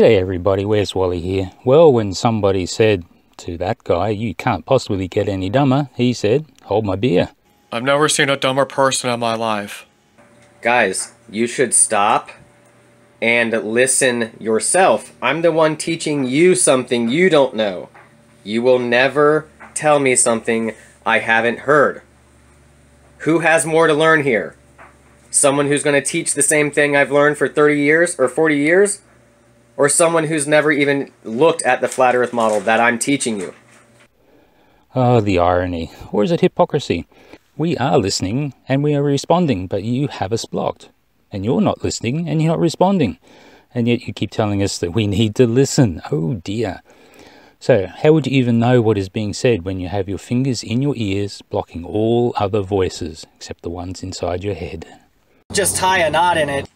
G'day everybody, where's Wally here? Well, when somebody said to that guy, you can't possibly get any dumber, he said, hold my beer. I've never seen a dumber person in my life. Guys, you should stop and listen yourself. I'm the one teaching you something you don't know. You will never tell me something I haven't heard. Who has more to learn here? Someone who's going to teach the same thing I've learned for 30 years or 40 years? Or someone who's never even looked at the flat earth model that I'm teaching you? Oh, the irony. Or is it hypocrisy? We are listening and we are responding, but you have us blocked. And you're not listening and you're not responding. And yet you keep telling us that we need to listen. Oh dear. So how would you even know what is being said when you have your fingers in your ears blocking all other voices except the ones inside your head? Just tie a knot in it.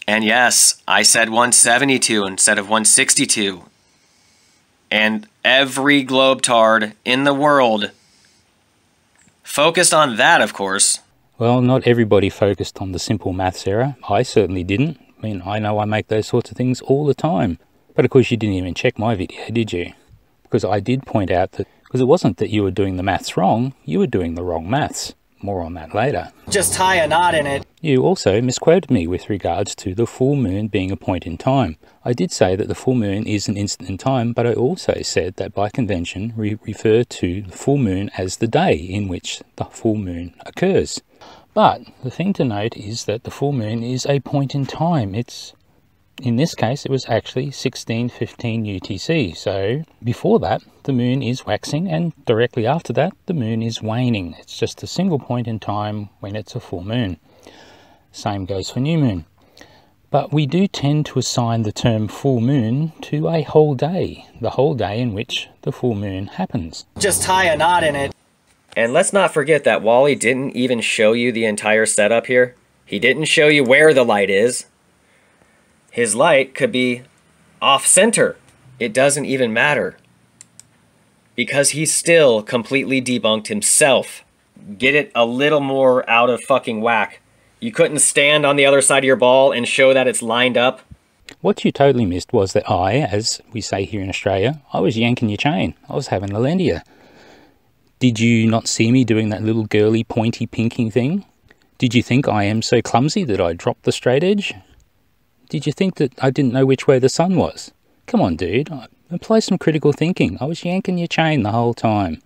And yes, I said 172 instead of 162. And every globetard in the world focused on that, of course. Well, not everybody focused on the simple maths error. I certainly didn't. I mean, I know I make those sorts of things all the time. But of course you didn't even check my video, did you? Because I did point out that, because it wasn't that you were doing the maths wrong, you were doing the wrong maths. More on that later. Just tie a knot in it. You also misquoted me with regards to the full moon being a point in time. I did say that the full moon is an instant in time, but I also said that by convention we refer to the full moon as the day in which the full moon occurs. But the thing to note is that the full moon is a point in time. In this case, it was actually 16:15 UTC. So before that, the moon is waxing, and directly after that, the moon is waning. It's just a single point in time when it's a full moon. Same goes for new moon. But we do tend to assign the term full moon to a whole day, the whole day in which the full moon happens. Just tie a knot in it. And let's not forget that Wally didn't even show you the entire setup here. He didn't show you where the light is. His light could be off-center. It doesn't even matter. Because he still completely debunked himself. Get it a little more out of fucking whack. You couldn't stand on the other side of your ball and show that it's lined up. What you totally missed was that I, as we say here in Australia, I was yanking your chain. I was having a lendia. Did you not see me doing that little girly pointy pinking thing? Did you think I am so clumsy that I dropped the straight edge? Did you think that I didn't know which way the sun was? Come on, dude. Apply some critical thinking. I was yanking your chain the whole time.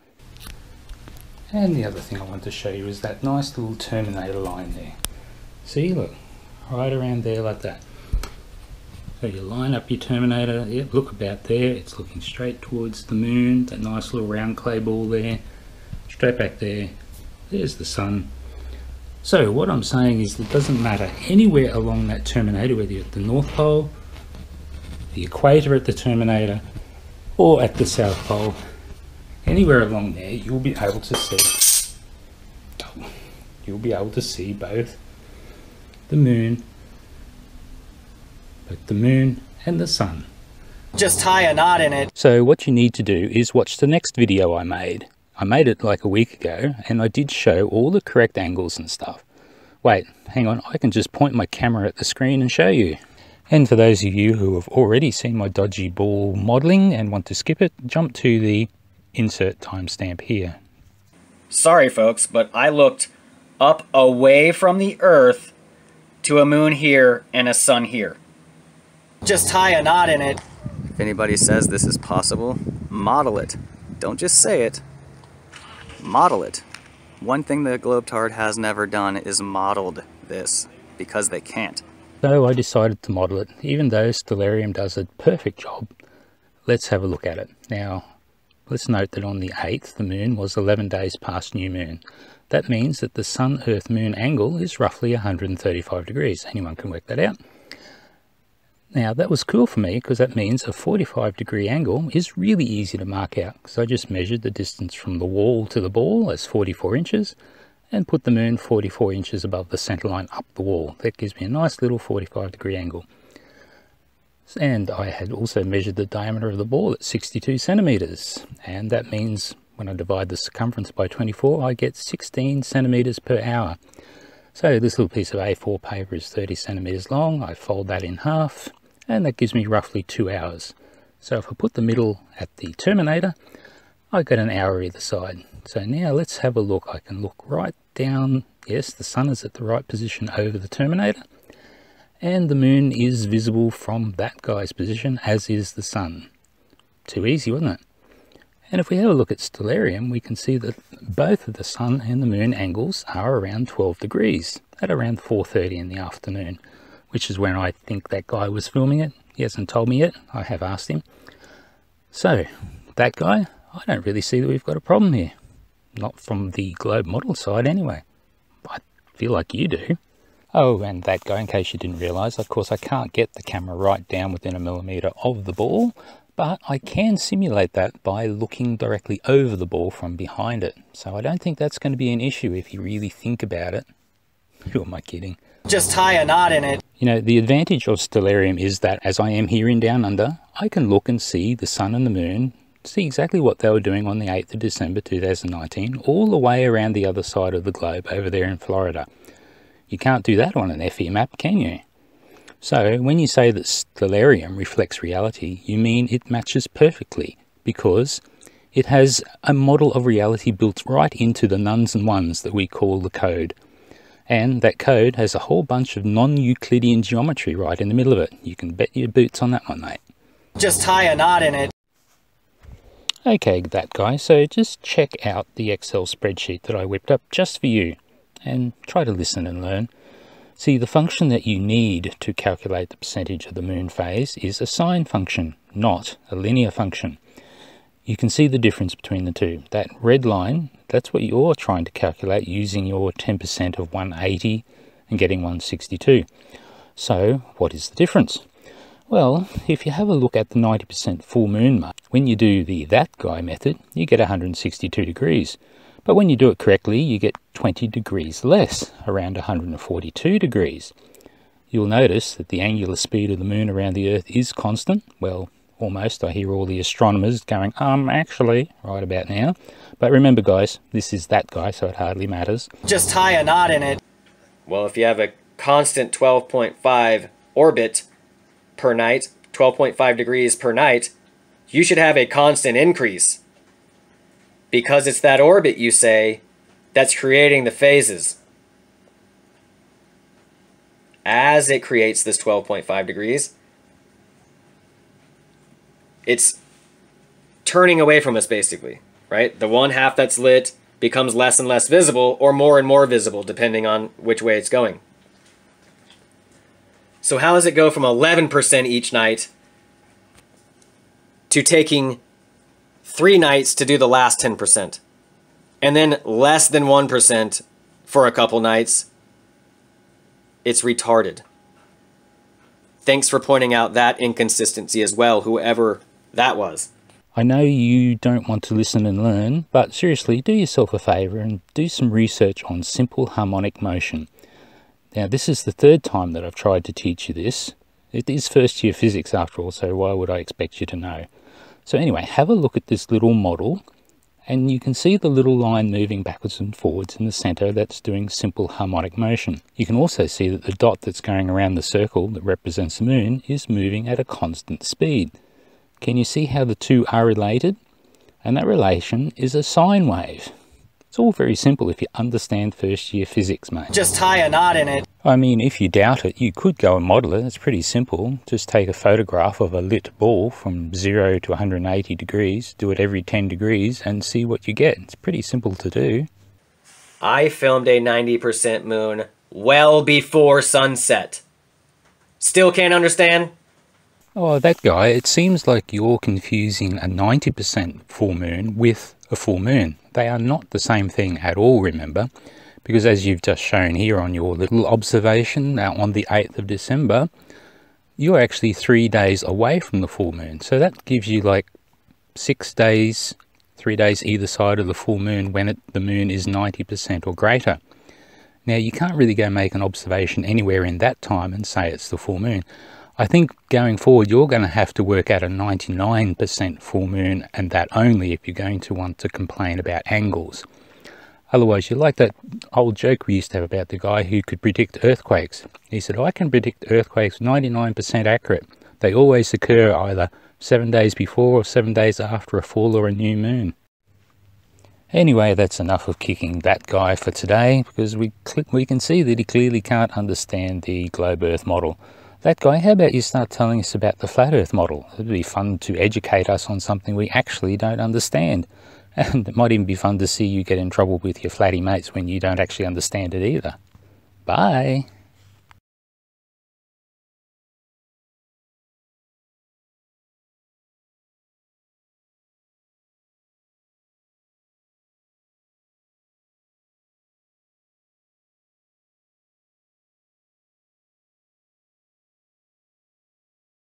And the other thing I want to show you is that nice little terminator line there. See, look. Right around there like that. So you line up your terminator. Yep, look about there. It's looking straight towards the moon. That nice little round clay ball there. Straight back there. There's the sun. So what I'm saying is it doesn't matter anywhere along that terminator, whether you're at the North Pole, the equator at the terminator, or at the South Pole, anywhere along there you'll be able to see both the moon and the sun. Just tie a knot in it. So what you need to do is watch the next video I made. I made it like a week ago, and I did show all the correct angles and stuff. Wait, hang on, I can just point my camera at the screen and show you. And for those of you who have already seen my dodgy ball modelling and want to skip it, jump to the insert timestamp here. Sorry folks, but I looked up away from the Earth to a moon here and a sun here. Just tie a knot in it. If anybody says this is possible, model it. Don't just say it. Model it. One thing the globetard has never done is modeled this, because they can't. So I decided to model it, even though Stellarium does a perfect job. Let's have a look at it. Now, let's note that on the 8th, the moon was 11 days past new moon. That means that the Sun-Earth-Moon angle is roughly 135 degrees. Anyone can work that out. Now that was cool for me because that means a 45-degree angle is really easy to mark out, because I just measured the distance from the wall to the ball as 44 inches and put the moon 44 inches above the center line up the wall. That gives me a nice little 45-degree angle. And I had also measured the diameter of the ball at 62 centimeters, and that means when I divide the circumference by 24 I get 16 centimeters per hour. So this little piece of A4 paper is 30 centimeters long. I fold that in half and that gives me roughly 2 hours. So if I put the middle at the terminator, I get an hour either side. So now let's have a look. I can look right down. Yes, the sun is at the right position over the terminator, and the moon is visible from that guy's position, as is the sun. Too easy, wasn't it? And if we have a look at stellarium, we can see that both of the sun and the moon angles are around 12 degrees at around 4:30 in the afternoon, which is when I think that guy was filming it. He hasn't told me yet. I have asked him. So that guy, I don't really see that we've got a problem here. Not from the globe model side anyway. I feel like you do. Oh, and that guy, in case you didn't realise, of course I can't get the camera right down within a millimetre of the ball, but I can simulate that by looking directly over the ball from behind it. So I don't think that's going to be an issue if you really think about it. Who am I kidding? Just tie a knot in it. You know, the advantage of stellarium is that, as I am here in Down Under, I can look and see the sun and the moon, see exactly what they were doing on the 8th of December 2019, all the way around the other side of the globe over there in Florida. You can't do that on an FE map, can you? So when you say that stellarium reflects reality, you mean it matches perfectly, because it has a model of reality built right into the nuns and ones that we call the code. And that code has a whole bunch of non-Euclidean geometry right in the middle of it. You can bet your boots on that one, mate. Just tie a knot in it. Okay, that guy, so just check out the Excel spreadsheet that I whipped up just for you, and try to listen and learn. See, the function that you need to calculate the percentage of the moon phase is a sine function, not a linear function. You can see the difference between the two. That red line, that's what you're trying to calculate using your 10% of 180 and getting 162. So, what is the difference? Well, if you have a look at the 90% full moon mark, when you do the that guy method, you get 162 degrees. But when you do it correctly, you get 20 degrees less, around 142 degrees. You'll notice that the angular speed of the moon around the Earth is constant. Well, almost. I hear all the astronomers going, actually, right about now. But remember, guys, this is that guy, so it hardly matters. Just tie a knot in it. Well, if you have a constant 12.5 orbit per night, 12.5 degrees per night, you should have a constant increase. Because it's that orbit, you say, that's creating the phases. As it creates this 12.5 degrees, it's turning away from us, basically, right? The one half that's lit becomes less and less visible, or more and more visible, depending on which way it's going. So how does it go from 11% each night to taking 3 nights to do the last 10%, and then less than 1% for a couple nights? It's retarded. Thanks for pointing out that inconsistency as well, whoever that was. I know you don't want to listen and learn, but seriously, do yourself a favour and do some research on simple harmonic motion. Now, this is the 3rd time that I've tried to teach you this. It is first year physics after all, so why would I expect you to know? So anyway, have a look at this little model, and you can see the little line moving backwards and forwards in the centre that's doing simple harmonic motion. You can also see that the dot that's going around the circle that represents the moon is moving at a constant speed. Can you see how the two are related? And that relation is a sine wave. It's all very simple if you understand first year physics, mate. Just tie a knot in it. I mean, if you doubt it, you could go and model it. It's pretty simple. Just take a photograph of a lit ball from 0 to 180 degrees, do it every 10 degrees, and see what you get. It's pretty simple to do. I filmed a 90% moon well before sunset. Still can't understand? Oh, that guy, it seems like you're confusing a 90% full moon with a full moon. They are not the same thing at all, remember, because as you've just shown here on your little observation on the 8th of December, you're actually 3 days away from the full moon. So that gives you like 6 days, 3 days either side of the full moon when the moon is 90% or greater. Now, you can't really go make an observation anywhere in that time and say it's the full moon. I think going forward, you're going to have to work out a 99% full moon, and that only if you're going to want to complain about angles. Otherwise, you're like that old joke we used to have about the guy who could predict earthquakes. He said, I can predict earthquakes 99% accurate. They always occur either 7 days before or 7 days after a full or a new moon. Anyway, that's enough of kicking that guy for today, because we can see that he clearly can't understand the globe Earth model. That guy, how about you start telling us about the flat Earth model? It'd be fun to educate us on something we actually don't understand. And it might even be fun to see you get in trouble with your flatty mates when you don't actually understand it either. Bye!